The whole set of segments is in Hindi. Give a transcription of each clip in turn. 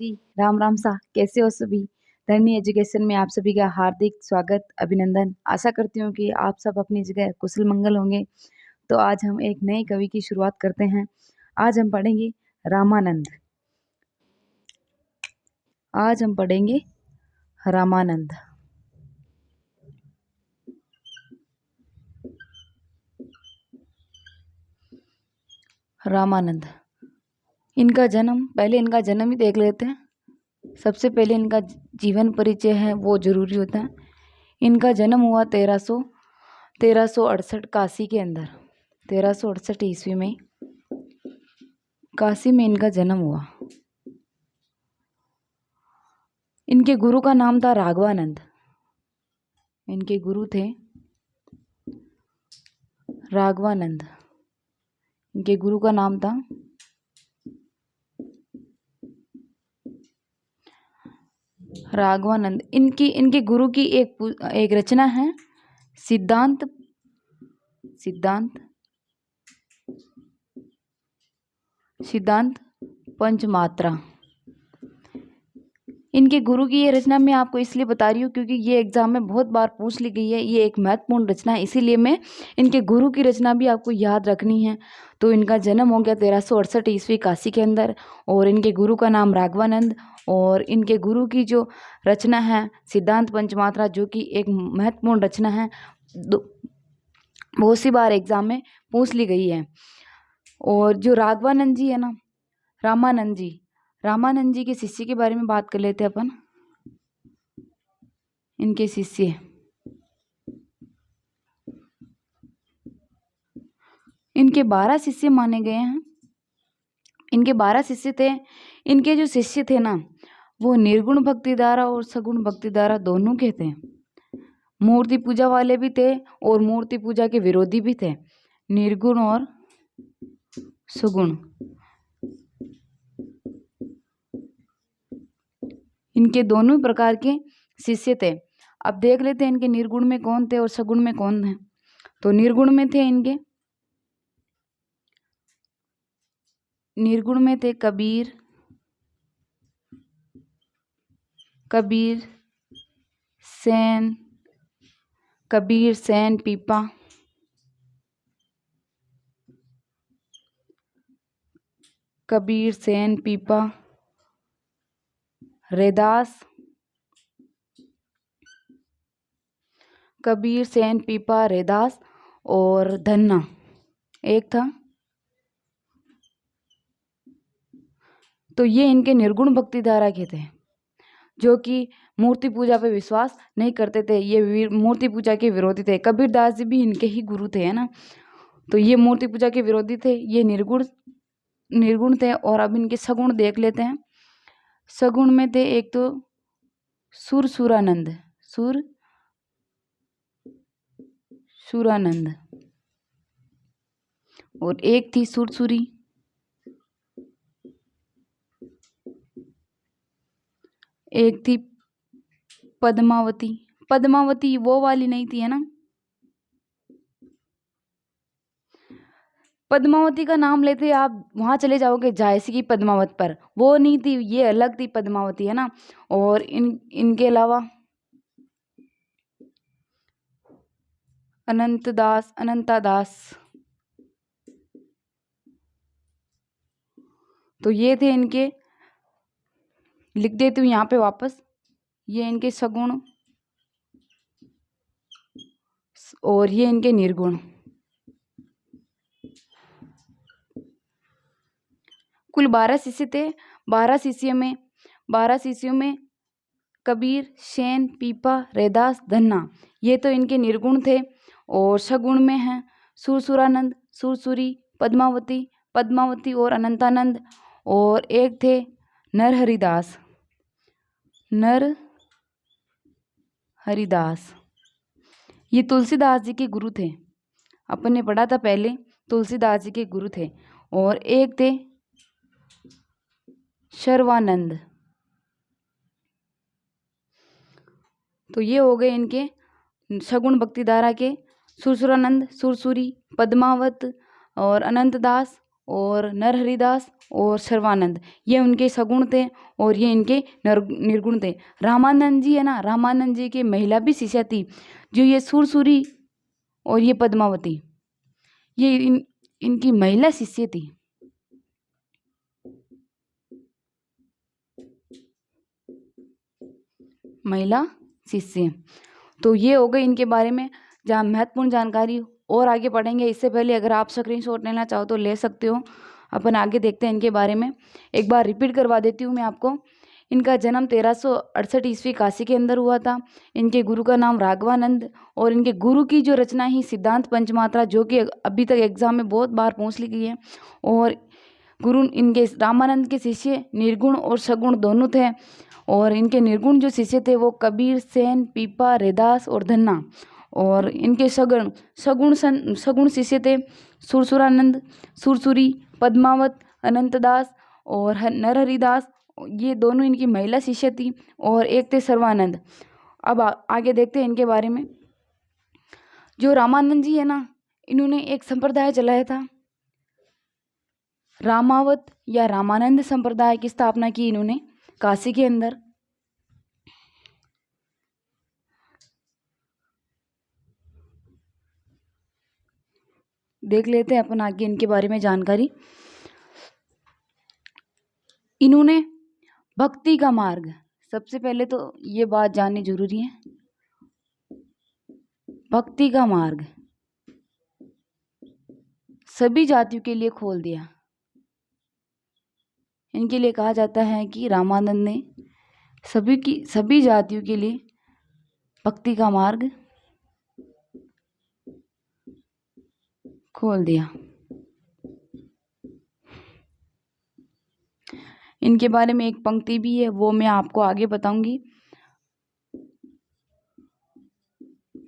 जी, राम राम सा। कैसे हो सभी? धरनी एजुकेशन में आप सभी का हार्दिक स्वागत, अभिनंदन। आशा करती हूँ कि आप सब अपनी जगह कुशल मंगल होंगे। तो आज हम एक नए कवि की शुरुआत करते हैं। आज हम पढ़ेंगे रामानंद। आज हम पढ़ेंगे रामानंद। रामानंद, इनका जन्म ही देख लेते हैं। सबसे पहले इनका जीवन परिचय है वो जरूरी होता है। इनका जन्म हुआ 1368 काशी के अंदर। 1368 ईस्वी में काशी में इनका जन्म हुआ। इनके गुरु का नाम था राघवानंद। इनके गुरु थे राघवानंद। इनके गुरु का नाम था राघवानंद। इनके गुरु की एक रचना है सिद्धांत पंचमात्रा। इनके गुरु की ये रचना मैं आपको इसलिए बता रही हूँ क्योंकि ये एग्जाम में बहुत बार पूछ ली गई है। ये एक महत्वपूर्ण रचना है, इसीलिए मैं इनके गुरु की रचना भी आपको याद रखनी है। तो इनका जन्म हो गया 1368 ईस्वी काशी के अंदर, और इनके गुरु का नाम राघवानंद। और इनके गुरु की जो रचना है सिद्धांत पंचमात्रा, जो कि एक महत्वपूर्ण रचना है, बहुत सी बार एग्जाम में पूछ ली गई है। और जो राघवानंद जी है ना, रामानंद जी के शिष्य के बारे में बात कर लेते हैं अपन। इनके शिष्य, इनके 12 शिष्य माने गए हैं। इनके 12 शिष्य थे। इनके जो शिष्य थे ना, वो निर्गुण भक्तिधारा और सगुण भक्तिधारा दोनों के थे। मूर्ति पूजा वाले भी थे और मूर्ति पूजा के विरोधी भी थे, निर्गुण और सगुण। इनके दोनों प्रकार के शिष्य थे। अब देख लेते हैं इनके निर्गुण में कौन थे और सगुण में कौन है। तो निर्गुण में थे कबीर सेन पीपा, रैदास और धन्ना एक था। तो ये इनके निर्गुण भक्ति धारा के थे, जो कि मूर्ति पूजा पे विश्वास नहीं करते थे। ये मूर्ति पूजा के विरोधी थे। कबीरदास जी भी इनके ही गुरु थे, है ना। तो ये मूर्ति पूजा के विरोधी थे, ये निर्गुण थे। और अब इनके सगुण देख लेते हैं। सगुण में थे एक तो सुरानंद और एक थी सुरसुरी। एक थी पद्मावती वो वाली नहीं थी, है ना। पद्मावती का नाम लेते आप वहां चले जाओगे झांसी की पद्मावत पर, वो नहीं थी, ये अलग थी पद्मावती, है ना। और इनके अलावा अनंता दास। तो ये थे इनके, लिख देती हूँ यहाँ पे वापस। ये इनके सगुण और ये इनके निर्गुण। कुल 12 शिष्य थे। 12 शिष्यों में कबीर, सेन, पीपा, रैदास, धन्ना, ये तो इनके निर्गुण थे। और सगुण में हैं सुरसुरानंद, सुरसुरी, पद्मावती और अनंतानंद। और एक थे नरहरिदास। ये तुलसीदास जी के गुरु थे। अपन ने पढ़ा था पहले, तुलसीदास जी के गुरु थे। और एक थे शर्वानंद। तो ये हो गए इनके सगुण भक्ति धारा के सुरसुरानंद, सुरसुरी, पद्मावत और अनंतदास और नरहरिदास और सर्वानंद, ये उनके सगुण थे और ये इनके निर्गुण थे। रामानंद जी है ना, रामानंद जी की महिला भी शिष्या थी, जो ये सुरसुरी और ये पद्मावती, ये इनकी महिला शिष्य थी। महिला शिष्य। तो ये हो गई इनके बारे में जहाँ महत्वपूर्ण जानकारी। और आगे पढ़ेंगे, इससे पहले अगर आप स्क्रीनशॉट लेना चाहो तो ले सकते हो। अपन आगे देखते हैं इनके बारे में। एक बार रिपीट करवा देती हूँ मैं आपको। इनका जन्म 1368 ईस्वी काशी के अंदर हुआ था। इनके गुरु का नाम राघवानंद, और इनके गुरु की जो रचना ही सिद्धांत पंचमात्रा, जो कि अभी तक एग्जाम में बहुत बार पूछ ली गई है। और गुरु इनके रामानंद के शिष्य निर्गुण और सगुण दोनों थे। और इनके निर्गुण जो शिष्य थे वो कबीर, सेन, पीपा, रैदास और धन्ना। और इनके सगुण शिष्य थे सुरसुरानंद, सुरसुरी, पद्मावत, अनंतदास और नरहरिदास, ये दोनों इनकी महिला शिष्य थी। और एक थे सर्वानंद। अब आगे देखते हैं इनके बारे में। जो रामानंद जी है ना, इन्होंने एक संप्रदाय चलाया था, रामावत या रामानंद संप्रदाय की स्थापना की इन्होंने काशी के अंदर। देख लेते हैं अपन आगे इनके बारे में जानकारी। इन्होंने भक्ति का मार्ग, सबसे पहले तो ये बात जाननी जरूरी है, भक्ति का मार्ग सभी जातियों के लिए खोल दिया। इनके लिए कहा जाता है कि रामानंद ने सभी जातियों के लिए भक्ति का मार्ग खोल दिया। इनके बारे में एक पंक्ति भी है, वो मैं आपको आगे बताऊंगी।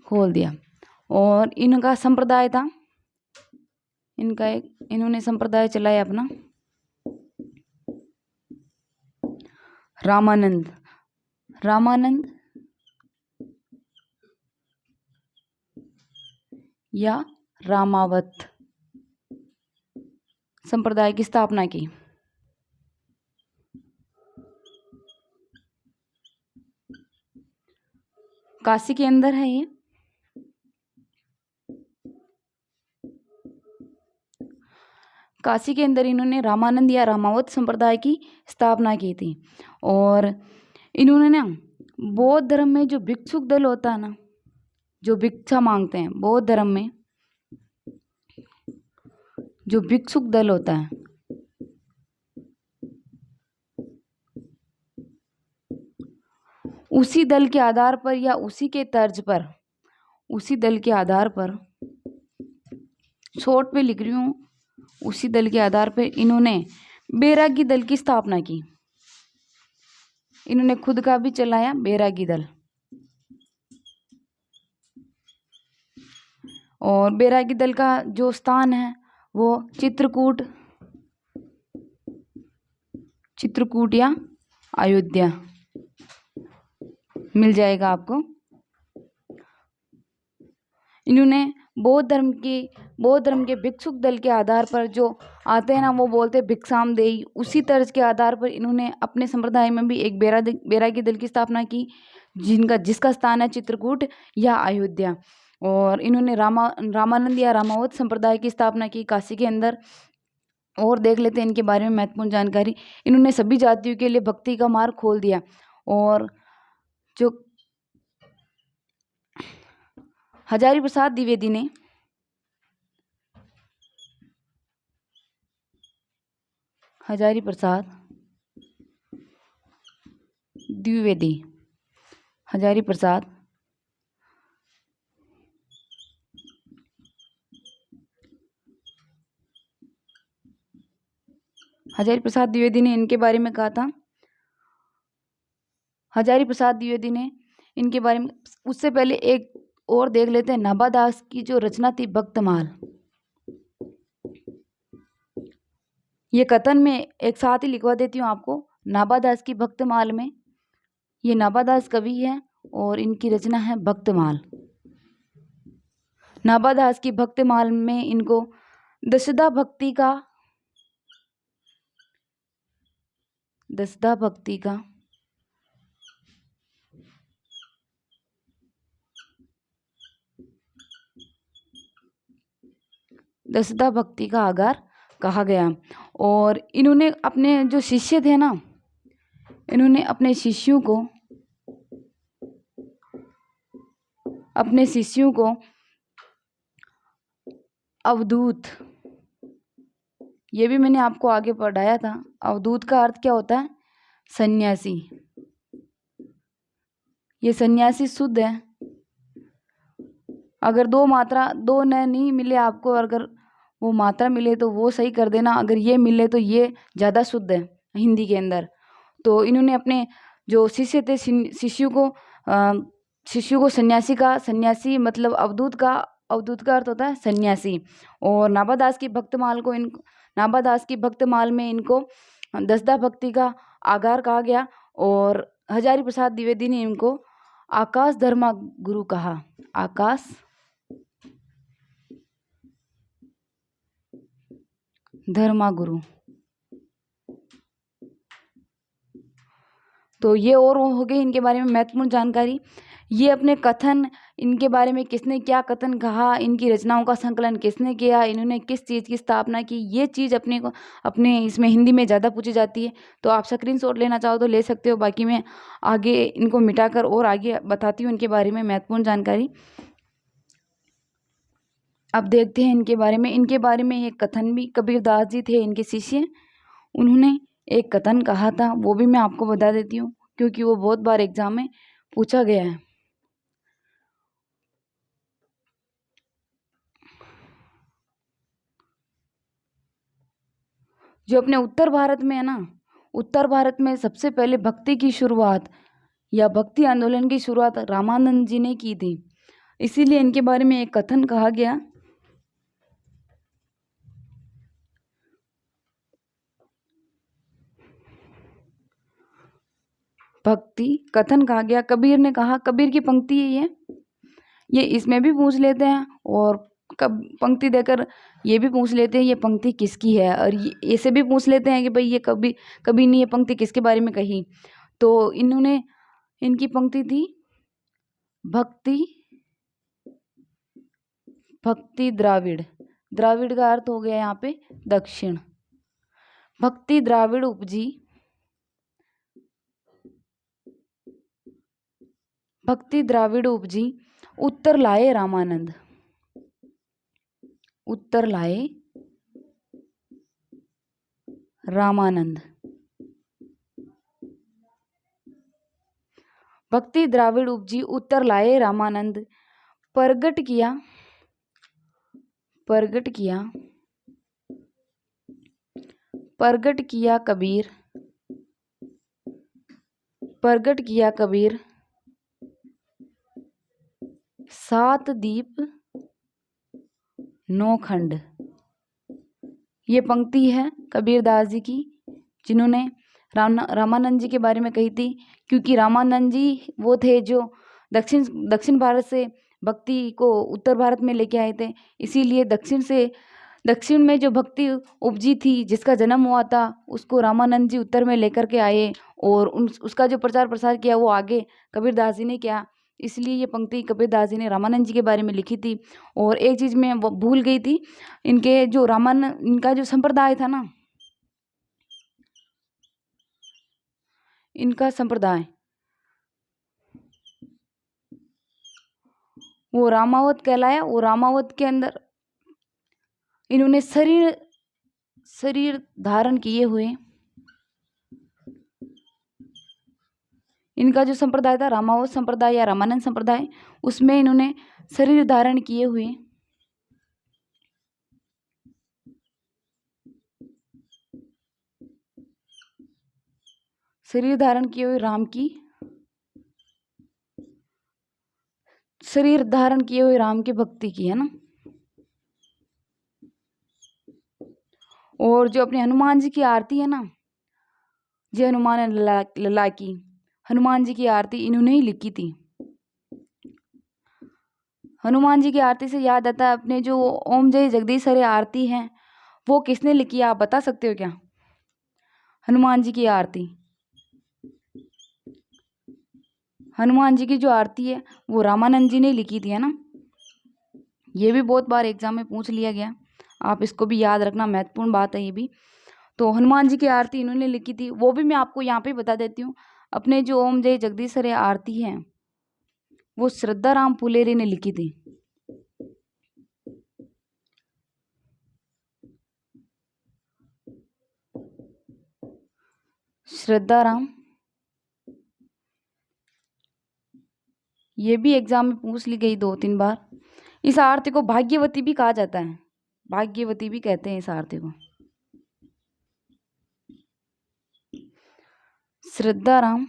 खोल दिया। और इनका संप्रदाय था, इन्होंने संप्रदाय चलाया अपना रामानंद या रामावत संप्रदाय की स्थापना की। काशी के अंदर है ये। काशी के अंदर इन्होंने रामानंद या रामावत संप्रदाय की स्थापना की थी। और इन्होंने ना बौद्ध धर्म में जो भिक्षुक दल होता है ना, जो भिक्षा मांगते हैं, बौद्ध धर्म में जो भिक्षुक दल होता है, उसी दल के आधार पर या उसी के तर्ज पर, उसी दल के आधार पर, शॉर्ट पे लिख रही हूँ, उसी दल के आधार पर इन्होंने बैरागी दल की स्थापना की। इन्होंने खुद का भी चलाया बैरागी दल। और बैरागी दल का जो स्थान है वो चित्रकूट या अयोध्या मिल जाएगा आपको। इन्होंने बौद्ध धर्म के भिक्षुक दल के आधार पर जो आते हैं ना, वो बोलते हैं भिक्षाम देई, उसी तर्ज के आधार पर इन्होंने अपने संप्रदाय में भी एक बैरागी दल की स्थापना की, जिसका स्थान है चित्रकूट या अयोध्या। और इन्होंने रामानंद या रामावत संप्रदाय की स्थापना की काशी के अंदर। और देख लेते हैं इनके बारे में महत्वपूर्ण जानकारी। इन्होंने सभी जातियों के लिए भक्ति का मार्ग खोल दिया। और जो हजारी प्रसाद द्विवेदी ने हजारी प्रसाद द्विवेदी ने इनके बारे में कहा था। हजारी प्रसाद द्विवेदी ने इनके बारे में, उससे पहले एक और देख लेते हैं, नाभादास की जो रचना थी भक्तमाल। ये कथन में एक साथ ही लिखवा देती हूँ आपको, नाभादास की भक्तमाल में, ये नाभादास कवि है और इनकी रचना है भक्तमाल। नाभादास की भक्तमाल में इनको दशदा भक्ति का दसदा भक्ति का दसदा भक्ति का आगार कहा गया। और इन्होंने अपने जो शिष्य थे ना, इन्होंने अपने शिष्यों को अवधूत, ये भी मैंने आपको आगे पढ़ाया था। अवधूत का अर्थ क्या होता है? सन्यासी। ये सन्यासी शुद्ध है। अगर दो न नहीं मिले आपको, अगर वो मात्रा मिले तो वो सही कर देना, अगर ये मिले तो ये ज़्यादा शुद्ध है हिंदी के अंदर। तो इन्होंने अपने जो शिष्य थे, शिष्यों को सन्यासी का, सन्यासी मतलब अवधूत का अर्थ होता है सन्यासी। और नाभादास की भक्तमाल में इनको दसदा भक्ति का आगार कहा गया। और हजारी प्रसाद द्विवेदी ने इनको आकाश धर्मा गुरु कहा। आकाश धर्मा गुरु। तो ये और हो गई इनके बारे में महत्वपूर्ण जानकारी। ये अपने कथन, इनके बारे में किसने क्या कथन कहा, इनकी रचनाओं का संकलन किसने किया, इन्होंने किस चीज़ की स्थापना की, ये चीज़ अपने इसमें हिंदी में ज़्यादा पूछी जाती है। तो आप स्क्रीनशॉट लेना चाहो तो ले सकते हो, बाकी मैं आगे इनको मिटाकर और आगे बताती हूँ इनके बारे में महत्वपूर्ण जानकारी। अब देखते हैं इनके बारे में एक कथन भी, कबीरदास जी थे इनके शिष्य, उन्होंने एक कथन कहा था, वो भी मैं आपको बता देती हूँ क्योंकि वो बहुत बार एग्जाम में पूछा गया है। जो अपने उत्तर भारत में है ना, उत्तर भारत में सबसे पहले भक्ति की शुरुआत या भक्ति आंदोलन की शुरुआत रामानंद जी ने की थी। इसीलिए इनके बारे में एक कथन कहा गया, कथन कहा गया। कबीर ने कहा, कबीर की पंक्ति है ये इसमें भी पूछ लेते हैं और पंक्ति देकर ये भी पूछ लेते हैं ये पंक्ति किसकी है, और ऐसे भी पूछ लेते हैं कि भाई ये कभी नहीं ये पंक्ति किसके बारे में कही। तो इनकी पंक्ति थी, भक्ति द्राविड़। द्राविड़ का अर्थ हो गया यहाँ पे दक्षिण। भक्ति द्राविड़ उपजी, भक्ति द्राविड़ उपजी, उत्तर लाए रामानंद। उत्तर लाए रामानंद। भक्ति द्राविड़ उपजी, उत्तर लाए रामानंद। प्रगट किया कबीर, सात दीप नौ खंड। ये पंक्ति है कबीरदास जी की, जिन्होंने रामानंद जी के बारे में कही थी। क्योंकि रामानंद जी वो थे जो दक्षिण भारत से भक्ति को उत्तर भारत में लेके आए थे। इसीलिए दक्षिण में जो भक्ति उपजी थी, जिसका जन्म हुआ था, उसको रामानंद जी उत्तर में लेकर के आए और उसका जो प्रचार प्रसार किया वो आगे कबीरदास जी ने किया। इसलिए ये पंक्ति कबीरदास जी ने रामानंद जी के बारे में लिखी थी। और एक चीज़ मैं भूल गई थी, इनका जो संप्रदाय था ना, इनका संप्रदाय वो रामावत कहलाया। वो रामावत के अंदर इन्होंने शरीर धारण किए हुए, इनका जो संप्रदाय था रामावत संप्रदाय या रामानंद संप्रदाय, उसमें इन्होंने शरीर धारण किए हुए राम की भक्ति की है ना। और जो अपने हनुमान जी की आरती है ना, जय हनुमान लला की, हनुमान जी की आरती इन्होंने ही लिखी थी। हनुमान जी की आरती से याद आता है, अपने जो ओम जय जगदीश हरे आरती है वो किसने लिखी है, आप बता सकते हो क्या? हनुमान जी की आरती हनुमान जी की जो आरती है वो रामानंद जी ने लिखी थी, है ना। ये भी बहुत बार एग्जाम में पूछ लिया गया, आप इसको भी याद रखना, महत्वपूर्ण बात है ये भी। तो हनुमान जी की आरती इन्होंने लिखी थी, वो भी मैं आपको यहाँ पे बता देती हूँ। अपने जो ओम जय जगदीश हरे आरती है वो श्रद्धा राम फुलेरी ने लिखी थी। श्रद्धा राम, ये भी एग्जाम में पूछ ली गई 2-3 बार। इस आरती को भाग्यवती भी कहा जाता है, भाग्यवती भी कहते हैं इस आरती को। श्रद्धा राम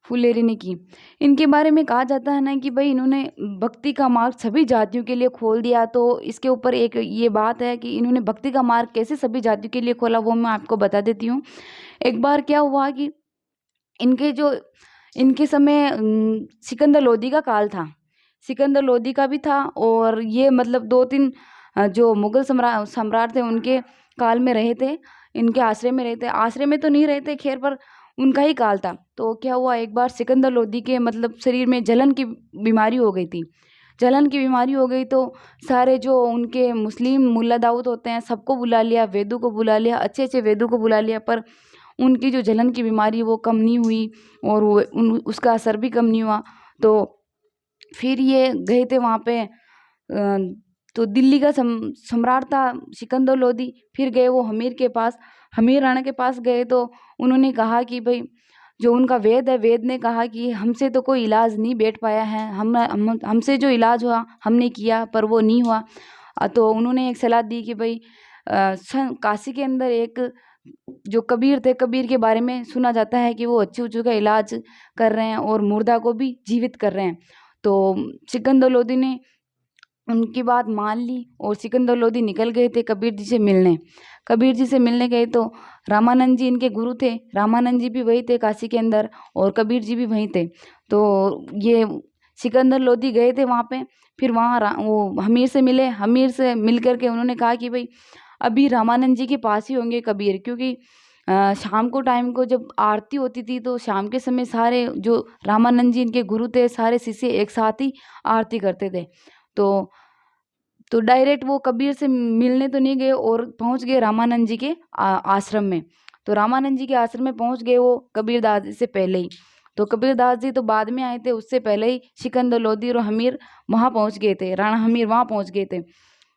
फुलेरी ने की। इनके बारे में कहा जाता है ना कि भाई इन्होंने भक्ति का मार्ग सभी जातियों के लिए खोल दिया। तो इसके ऊपर एक ये बात है कि इन्होंने भक्ति का मार्ग कैसे सभी जातियों के लिए खोला, वो मैं आपको बता देती हूँ। एक बार क्या हुआ कि इनके समय सिकंदर लोदी का काल था, सिकंदर लोदी का भी था, और ये मतलब 2-3 जो मुगल सम्राट थे उनके काल में रहे थे, इनके आश्रय में रहे थे। आश्रय में तो नहीं रहे थे खैर, पर उनका ही काल था। तो क्या हुआ, एक बार सिकंदर लोदी के मतलब शरीर में जलन की बीमारी हो गई थी। जलन की बीमारी हो गई तो सारे जो उनके मुस्लिम मुल्ला दाऊद होते हैं सबको बुला लिया, वेदों को बुला लिया, अच्छे अच्छे वेदों को बुला लिया, पर उनकी जो जलन की बीमारी वो कम नहीं हुई, और वो उसका असर भी कम नहीं हुआ। तो फिर ये गए थे वहाँ पे, तो दिल्ली का सम्राट था सिकंदर लोदी। फिर गए वो हमीर के पास, हमीर राणा के पास गए तो उन्होंने कहा कि भाई जो उनका वेद है, वेद ने कहा कि हमसे तो कोई इलाज नहीं बैठ पाया है, हमसे जो इलाज हुआ हमने किया पर वो नहीं हुआ। तो उन्होंने एक सलाह दी कि भाई काशी के अंदर एक जो कबीर थे, कबीर के बारे में सुना जाता है कि वो अच्छू का इलाज कर रहे हैं और मुर्दा को भी जीवित कर रहे हैं। तो सिकंदर लोदी ने उनकी बात मान ली और सिकंदर लोदी निकल गए थे कबीर जी से मिलने। कबीर जी से मिलने गए तो रामानंद जी इनके गुरु थे, रामानंद जी भी वही थे काशी के अंदर, और कबीर जी भी वहीं थे। तो ये सिकंदर लोदी गए थे वहाँ पे। फिर वहाँ वो हमीर से मिले, हमीर से मिल करके उन्होंने कहा कि भाई अभी रामानंद जी के पास ही होंगे कबीर, क्योंकि शाम को टाइम को जब आरती होती थी तो शाम के समय सारे जो रामानंद जी इनके गुरु थे सारे शिष्य एक साथ ही आरती करते थे। तो डायरेक्ट वो कबीर से मिलने तो नहीं गए और पहुंच गए रामानंद जी के आश्रम में। तो रामानंद जी के आश्रम में पहुंच गए वो कबीरदास जी से पहले ही। तो कबीरदास जी तो बाद में आए थे, उससे पहले ही सिकंदर लोदी और हमीर वहाँ पहुंच गए थे, राणा हमीर वहाँ पहुंच गए थे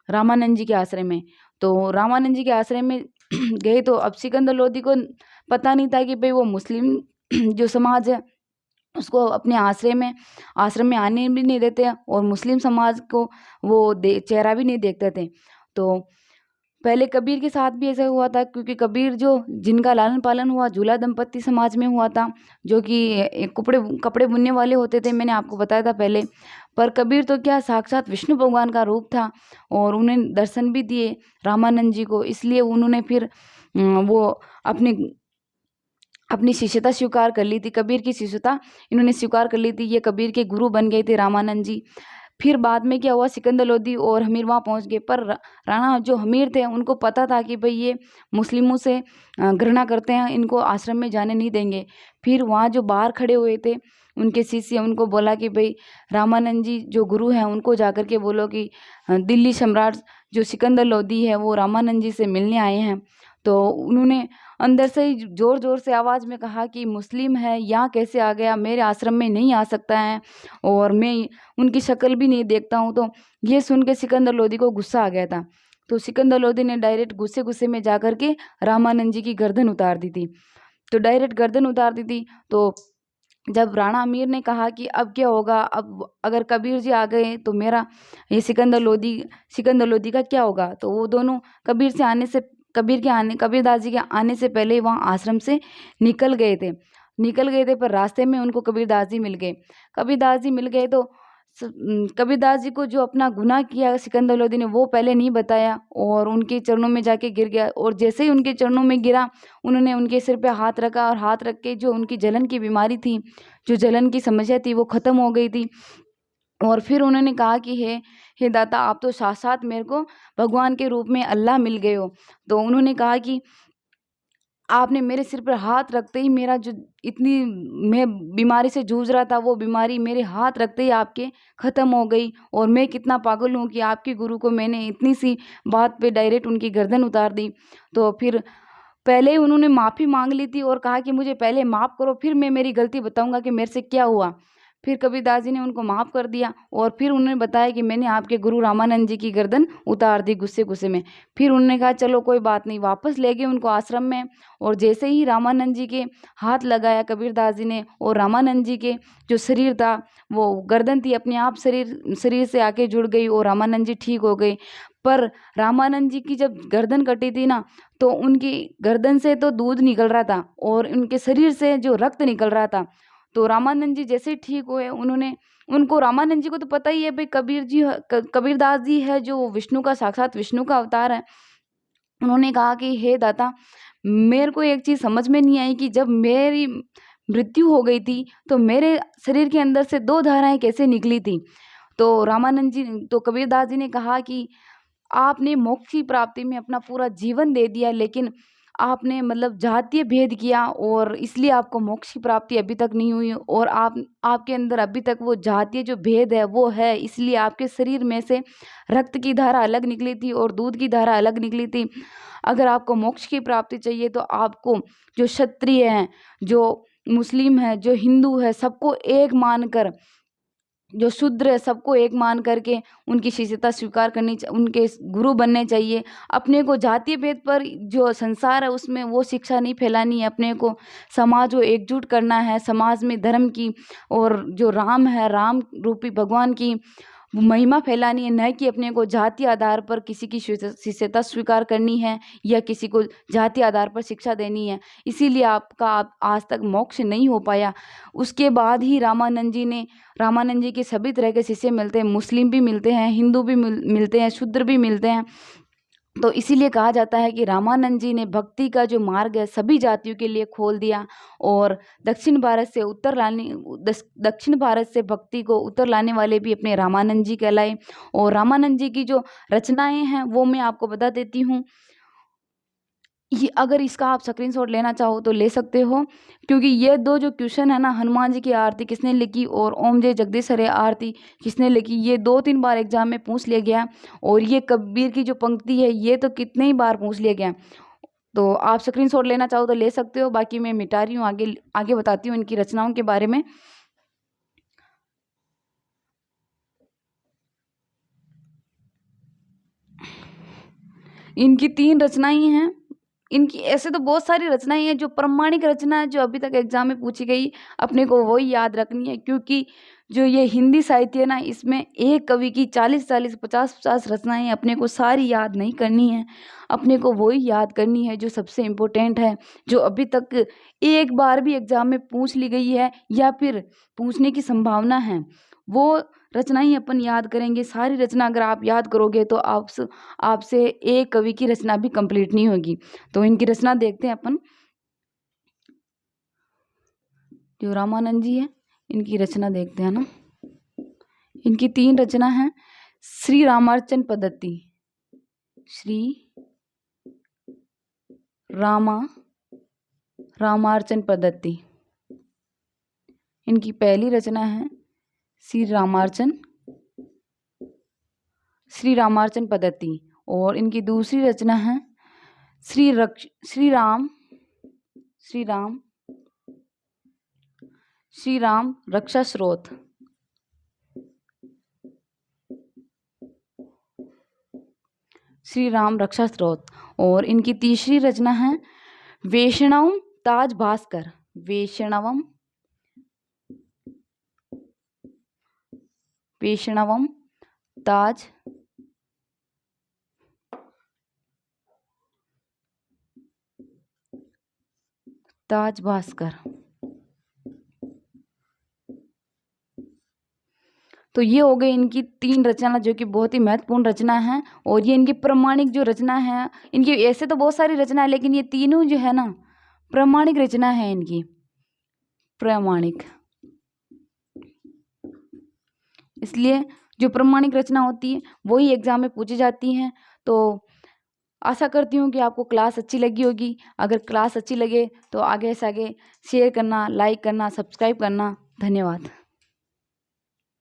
रामानंद जी के आश्रम में। तो रामानंद जी के आश्रम में गए तो अब सिकंदर लोदी को पता नहीं था कि भाई वो मुस्लिम जो समाज है उसको अपने आश्रम में आने भी नहीं देते और मुस्लिम समाज को वो चेहरा भी नहीं देखते थे। तो पहले कबीर के साथ भी ऐसा हुआ था, क्योंकि कबीर जो जिनका लालन पालन हुआ झूला दंपत्ति समाज में हुआ था, जो कि कपड़े बुनने वाले होते थे, मैंने आपको बताया था पहले। पर कबीर तो क्या साक्षात विष्णु भगवान का रूप था, और उन्हें दर्शन भी दिए रामानंद जी को, इसलिए उन्होंने फिर वो अपनी शिष्यता स्वीकार कर ली थी, कबीर की शिष्यता इन्होंने स्वीकार कर ली थी। ये कबीर के गुरु बन गए थे रामानंद जी। फिर बाद में क्या हुआ, सिकंदर लोदी और हमीर वहाँ पहुँच गए, पर राणा जो हमीर थे उनको पता था कि भाई ये मुस्लिमों से घृणा करते हैं, इनको आश्रम में जाने नहीं देंगे। फिर वहाँ जो बाहर खड़े हुए थे उनके शिष्य, उनको बोला कि भाई रामानंद जी जो गुरु हैं उनको जा कर के बोलो कि दिल्ली सम्राट जो सिकंदर लोदी है वो रामानंद जी से मिलने आए हैं। तो उन्होंने अंदर से ही जोर जोर से आवाज़ में कहा कि मुस्लिम है यहाँ कैसे आ गया, मेरे आश्रम में नहीं आ सकता है, और मैं उनकी शक्ल भी नहीं देखता हूँ। तो ये सुन के सिकंदर लोदी को गुस्सा आ गया था। तो सिकंदर लोदी ने डायरेक्ट गुस्से गुस्से में जा कर के रामानंद जी की गर्दन उतार दी थी। तो डायरेक्ट गर्दन उतार दी थी। तो जब राणा अमीर ने कहा कि अब क्या होगा, अब अगर कबीर जी आ गए तो मेरा ये सिकंदर लोदी का क्या होगा। तो वो दोनों कबीरदास जी के आने से पहले ही वहाँ आश्रम से निकल गए थे, पर रास्ते में उनको कबीरदास जी मिल गए तो कबीरदास जी को जो अपना गुनाह किया सिकंदर लोदी ने वो पहले नहीं बताया, और उनके चरणों में जाके गिर गया। और जैसे ही उनके चरणों में गिरा उन्होंने उनके सिर पे हाथ रखा, और हाथ रख के जो उनकी जलन की बीमारी थी, जो जलन की समस्या थी, वो ख़त्म हो गई थी। और फिर उन्होंने कहा कि हे दाता, आप तो साक्षात मेरे को भगवान के रूप में अल्लाह मिल गए हो। तो उन्होंने कहा कि आपने मेरे सिर पर हाथ रखते ही मेरा जो इतनी मैं बीमारी से जूझ रहा था, वो बीमारी मेरे हाथ रखते ही आपके ख़त्म हो गई। और मैं कितना पागल हूँ कि आपके गुरु को मैंने इतनी सी बात पे डायरेक्ट उनकी गर्दन उतार दी। तो फिर पहले ही उन्होंने माफ़ी माँग ली थी और कहा कि मुझे पहले माफ़ करो, फिर मैं मेरी गलती बताऊँगा कि मेरे से क्या हुआ। फिर कबीरदास जी ने उनको माफ़ कर दिया और फिर उन्होंने बताया कि मैंने आपके गुरु रामानंद जी की गर्दन उतार दी गुस्से-गुस्से में। फिर उन्होंने कहा चलो कोई बात नहीं, वापस ले गए उनको आश्रम में। और जैसे ही रामानंद जी के हाथ लगाया कबीरदास जी ने और रामानंद जी के जो शरीर था, वो गर्दन थी अपने आप शरीर शरीर से आके जुड़ गई और रामानंद जी ठीक हो गए। पर रामानंद जी की जब गर्दन कटी थी ना, तो उनकी गर्दन से तो दूध निकल रहा था और उनके शरीर से जो रक्त निकल रहा था। तो रामानंद जी जैसे ही ठीक हुए, उन्होंने उनको रामानंद जी को तो पता ही है भई कबीर जी कबीरदास जी है जो विष्णु का साक्षात विष्णु का अवतार है। उन्होंने कहा कि हे दाता, मेरे को एक चीज़ समझ में नहीं आई कि जब मेरी मृत्यु हो गई थी, तो मेरे शरीर के अंदर से 2 धाराएँ कैसे निकली थी? तो कबीरदास जी ने कहा कि आपने मोक्ष की प्राप्ति में अपना पूरा जीवन दे दिया, लेकिन आपने मतलब जातीय भेद किया और इसलिए आपको मोक्ष की प्राप्ति अभी तक नहीं हुई। और आपके अंदर अभी तक वो जातीय जो भेद है वो है, इसलिए आपके शरीर में से रक्त की धारा अलग निकली थी और दूध की धारा अलग निकली थी। अगर आपको मोक्ष की प्राप्ति चाहिए तो आपको जो क्षत्रिय हैं, जो मुस्लिम हैं, जो हिंदू है, सबको एक मानकर, जो शूद्र है सबको एक मान करके उनकी शिष्यता स्वीकार करनी उनके गुरु बनने चाहिए। अपने को जातीय भेद पर जो संसार है उसमें वो शिक्षा नहीं फैलानी है, अपने को समाज को एकजुट करना है, समाज में धर्म की और जो राम है, राम रूपी भगवान की महिमा फैलानी है, न कि अपने को जाति आधार पर किसी की शिष्यता स्वीकार करनी है या किसी को जाति आधार पर शिक्षा देनी है। इसीलिए आपका आज तक मोक्ष नहीं हो पाया। उसके बाद ही रामानंद जी के सभी तरह के शिष्य मिलते हैं, मुस्लिम भी मिलते हैं, हिंदू भी मिलते हैं, शूद्र भी मिलते हैं। तो इसीलिए कहा जाता है कि रामानंद जी ने भक्ति का जो मार्ग है सभी जातियों के लिए खोल दिया और दक्षिण भारत से भक्ति को उत्तर लाने वाले भी अपने रामानंद जी कहलाए। और रामानंद जी की जो रचनाएं हैं वो मैं आपको बता देती हूँ। ये अगर इसका आप स्क्रीनशॉट लेना चाहो तो ले सकते हो, क्योंकि ये 2 जो क्वेश्चन है ना, हनुमान जी की आरती किसने लिखी और ओम जय जगदीश हरे आरती किसने लिखी, ये 2-3 बार एग्जाम में पूछ लिया गया है। और ये कबीर की जो पंक्ति है ये तो कितने ही बार पूछ लिया गया है। तो आप स्क्रीनशॉट लेना चाहो तो ले सकते हो, बाकी मैं मिटा रही हूँ, आगे आगे बताती हूँ इनकी रचनाओं के बारे में। इनकी 3 रचनाएँ हैं। इनकी ऐसे तो बहुत सारी रचनाएँ हैं, जो प्रामाणिक रचना है जो अभी तक एग्ज़ाम में पूछी गई, अपने को वही याद रखनी है, क्योंकि जो ये हिंदी साहित्य है ना, इसमें एक कवि की 40-40, 50-50 रचनाएँ अपने को सारी याद नहीं करनी है। अपने को वही याद करनी है जो सबसे इम्पोर्टेंट है, जो अभी तक एक बार भी एग्ज़ाम में पूछ ली गई है या फिर पूछने की संभावना है। वो रचना ही अपन याद करेंगे। सारी रचना अगर आप याद करोगे तो आपसे एक कवि की रचना भी कंप्लीट नहीं होगी। तो इनकी रचना देखते हैं अपन। जो रामानंद जी है, इनकी रचना देखते हैं ना। इनकी 3 रचना है। श्री रामार्चन पद्धति, श्री रामार्चन पद्धति। इनकी पहली रचना है श्री रामार्चन पद्धति और इनकी दूसरी रचना है श्री राम रक्षा स्रोत। श्री राम रक्षा स्रोत। और इनकी तीसरी रचना है वैष्णवम ताज भास्कर। वैष्णवम ताज भास्कर। तो ये हो गई इनकी 3 रचना, जो कि बहुत ही महत्वपूर्ण रचना है। और ये इनकी प्रामाणिक जो रचना है, इनकी ऐसे तो बहुत सारी रचना है, लेकिन ये तीनों जो है ना प्रामाणिक रचना है इनकी, प्रामाणिक। इसलिए जो प्रामाणिक रचना होती है वही एग्जाम में पूछी जाती है। तो आशा करती हूँ कि आपको क्लास अच्छी लगी होगी। अगर क्लास अच्छी लगे तो आगे से आगे शेयर करना, लाइक करना, सब्सक्राइब करना। धन्यवाद।